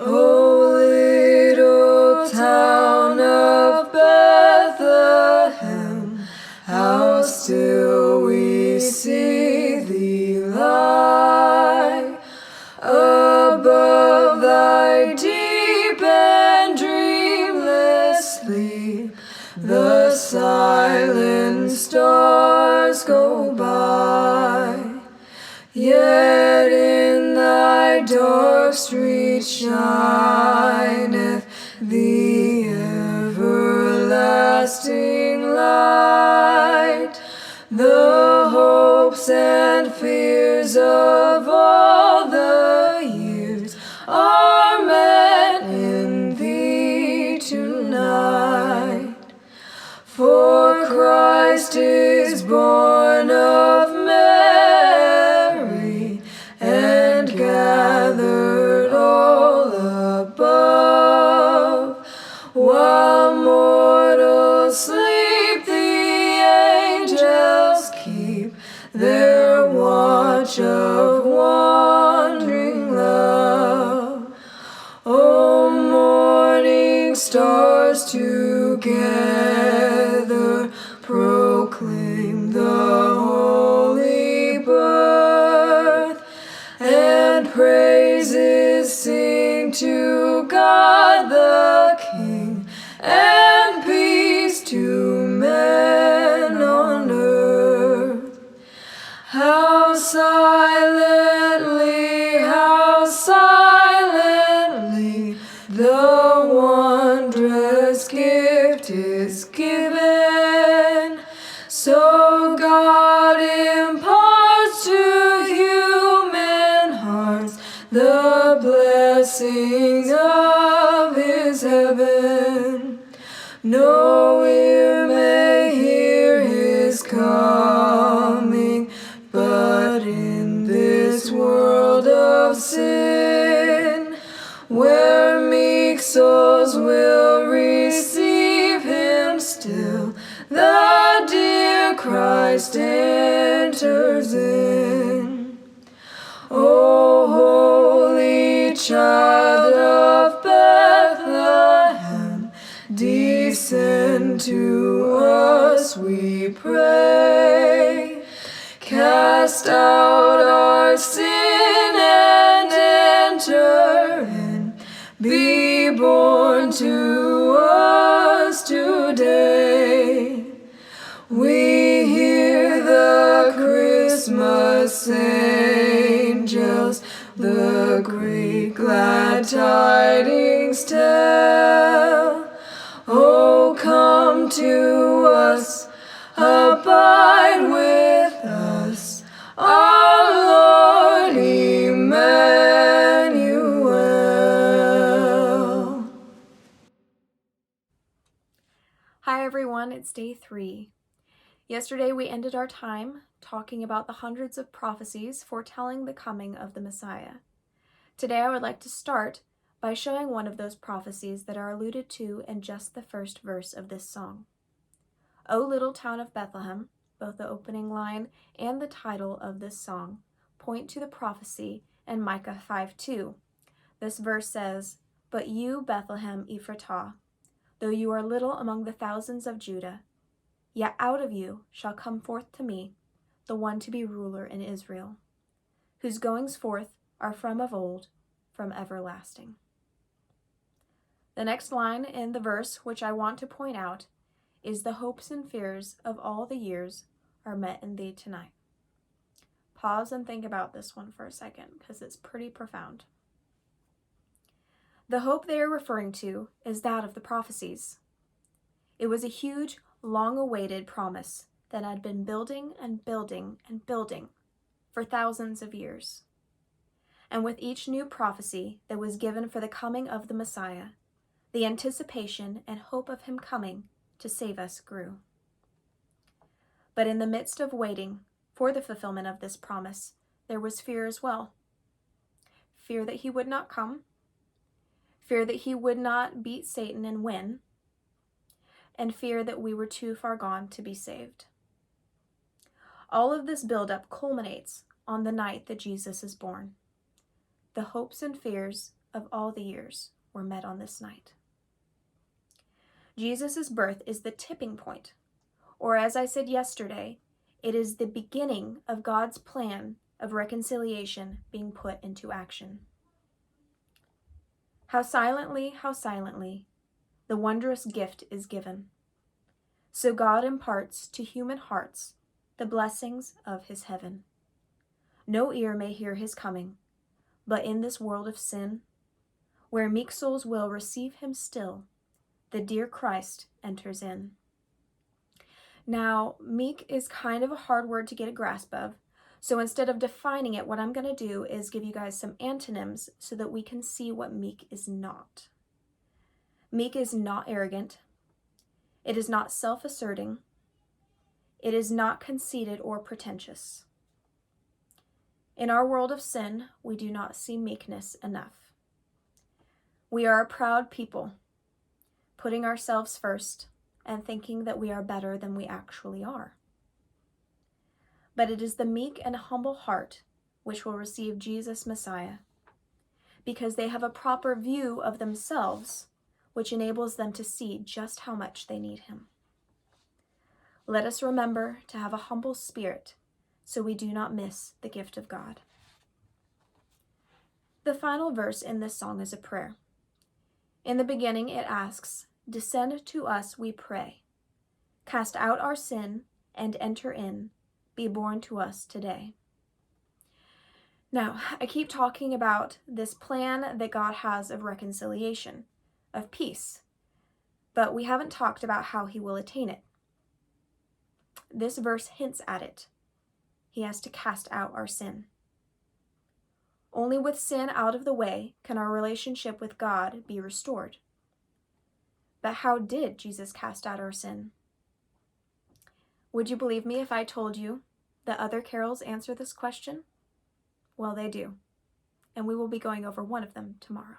O little town of Bethlehem, how still we see thee lie above thy deep and dreamless sleep. The silent stars go by, yet in thy dark street shineth the everlasting light. The hopes and fears of all the years are met in thee tonight. For Christ is born of Mary, and gathered all above. While mortals sleep, the angels keep their watch of wondering love. O morning stars together proclaim the holy birth, and praises sing to God the King, and peace to men on earth. How silently the wondrous gift is given. So God imparts to human hearts the blessings of his heaven. No ear may hear his coming, but in this world of sin, where meek souls will receive him still, the dear Christ enters in. O holy Child of Bethlehem, descend to us, we pray. Cast out our sin and enter in. Be born to us today. We hear the Christmas angels the great glad tidings tell. Oh, come to us, abide with us, our Lord Emmanuel. Hi everyone, it's day 3. Yesterday we ended our time talking about the hundreds of prophecies foretelling the coming of the Messiah. Today I would like to start by showing one of those prophecies that are alluded to in just the first verse of this song. O little town of Bethlehem, both the opening line and the title of this song point to the prophecy in Micah 5:2. This verse says, "But you, Bethlehem Ephratah, though you are little among the thousands of Judah, yet out of you shall come forth to me the one to be ruler in Israel, whose goings forth are from of old, from everlasting." The next line in the verse which I want to point out is, "The hopes and fears of all the years are met in thee tonight." Pause and think about this one for a second, because it's pretty profound. The hope they are referring to is that of the prophecies. It was a huge, long-awaited promise that had been building and building and building for thousands of years. And with each new prophecy that was given for the coming of the Messiah, the anticipation and hope of him coming to save us grew. But in the midst of waiting for the fulfillment of this promise, there was fear as well. Fear that he would not come, fear that he would not beat Satan and win, and fear that we were too far gone to be saved. All of this buildup culminates on the night that Jesus is born. The hopes and fears of all the years were met on this night. Jesus' birth is the tipping point, or as I said yesterday, it is the beginning of God's plan of reconciliation being put into action. How silently, the wondrous gift is given. So God imparts to human hearts the blessings of his heaven. No ear may hear his coming, but in this world of sin, where meek souls will receive him still, the dear Christ enters in. Now, meek is kind of a hard word to get a grasp of, so instead of defining it, what I'm going to do is give you guys some antonyms so that we can see what meek is not. Meek is not arrogant. It is not self-asserting. It is not conceited or pretentious. In our world of sin, we do not see meekness enough. We are a proud people, putting ourselves first and thinking that we are better than we actually are. But it is the meek and humble heart which will receive Jesus Messiah, because they have a proper view of themselves, which enables them to see just how much they need him. Let us remember to have a humble spirit so we do not miss the gift of God. The final verse in this song is a prayer. In the beginning it asks, "Descend to us, we pray. Cast out our sin and enter in. Be born to us today." Now, I keep talking about this plan that God has of reconciliation, of peace, but we haven't talked about how he will attain it. This verse hints at it. He has to cast out our sin. Only with sin out of the way can our relationship with God be restored. But how did Jesus cast out our sin? Would you believe me if I told you that other carols answer this question? Well, they do, and we will be going over one of them tomorrow.